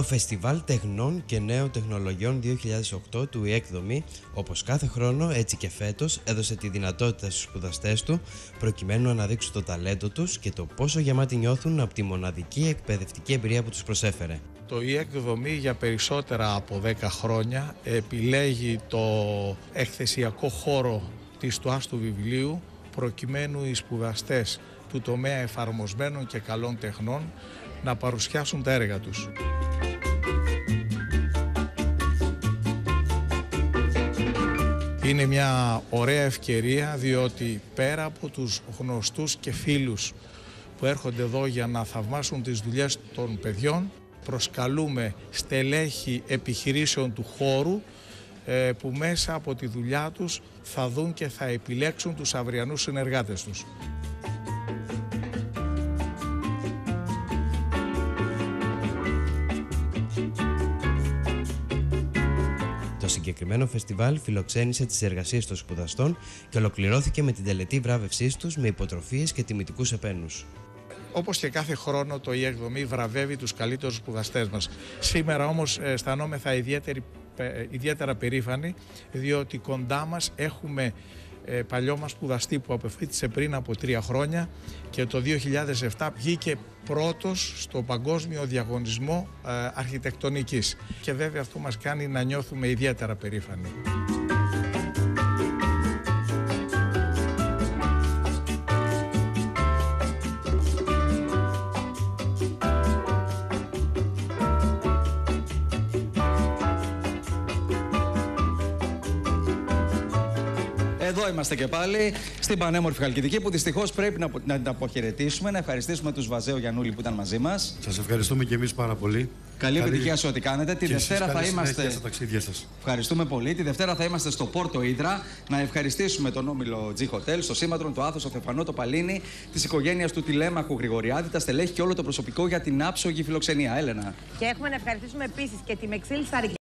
Το Φεστιβάλ Τεχνών και Νέων Τεχνολογιών 2008 του ΙΕΚ-Δομή, όπως κάθε χρόνο, έτσι και φέτος, έδωσε τη δυνατότητα στους σπουδαστές του προκειμένου να αναδείξουν το ταλέντο τους και το πόσο γεμάτοι νιώθουν από τη μοναδική εκπαιδευτική εμπειρία που τους προσέφερε. Το ΙΕΚ-Δομή για περισσότερα από 10 χρόνια επιλέγει το εκθεσιακό χώρο της του Άστου Βιβλίου προκειμένου οι σπουδαστές του τομέα εφαρμοσμένων και καλών τεχνών να παρουσιάσουν τα έργα τους. Είναι μια ωραία ευκαιρία, διότι πέρα από τους γνωστούς και φίλους που έρχονται εδώ για να θαυμάσουν τις δουλειές των παιδιών, προσκαλούμε στελέχη επιχειρήσεων του χώρου που μέσα από τη δουλειά τους θα δουν και θα επιλέξουν τους αυριανούς συνεργάτες τους. Το συγκεκριμένο φεστιβάλ φιλοξένησε τις εργασίες των σπουδαστών και ολοκληρώθηκε με την τελετή βράβευσής τους με υποτροφίες και τιμητικούς επένους. Όπως και κάθε χρόνο, το ΙΕΚ-Δομή βραβεύει τους καλύτερους σπουδαστές μας. Σήμερα όμως αισθανόμεθα ιδιαίτερα περήφανοι, διότι κοντά μας έχουμε παλιό μας σπουδαστή που αποφοίτησε πριν από 3 χρόνια και το 2007 βγήκε πρώτος στο παγκόσμιο διαγωνισμό αρχιτεκτονικής. Και βέβαια αυτό μας κάνει να νιώθουμε ιδιαίτερα περήφανοι. Εδώ είμαστε και πάλι στην πανέμορφη Χαλκιδική που δυστυχώς πρέπει να την αποχαιρετήσουμε. Να ευχαριστήσουμε τους Βαζέο Γιαννούλη που ήταν μαζί μας. Σας ευχαριστούμε και εμείς πάρα πολύ. Καλή επιτυχία σε ό,τι κάνετε. Τη Δευτέρα θα είμαστε. Στα ταξίδια σας. Ευχαριστούμε πολύ. Τη Δευτέρα θα είμαστε στο Πόρτο Ύδρα. Να ευχαριστήσουμε τον όμιλο G Hotel, στο Σήματρον, το Άθος, το Θεφανό, το Παλίνι, της οικογένειας του Τηλέμαχου Γρηγοριάδη, τα στελέχη και όλο το προσωπικό για την άψογη φιλοξενία. Έλενα. Και έχουμε να ευχαριστήσουμε επίσης και τη Μεξίλ Σαρικιά.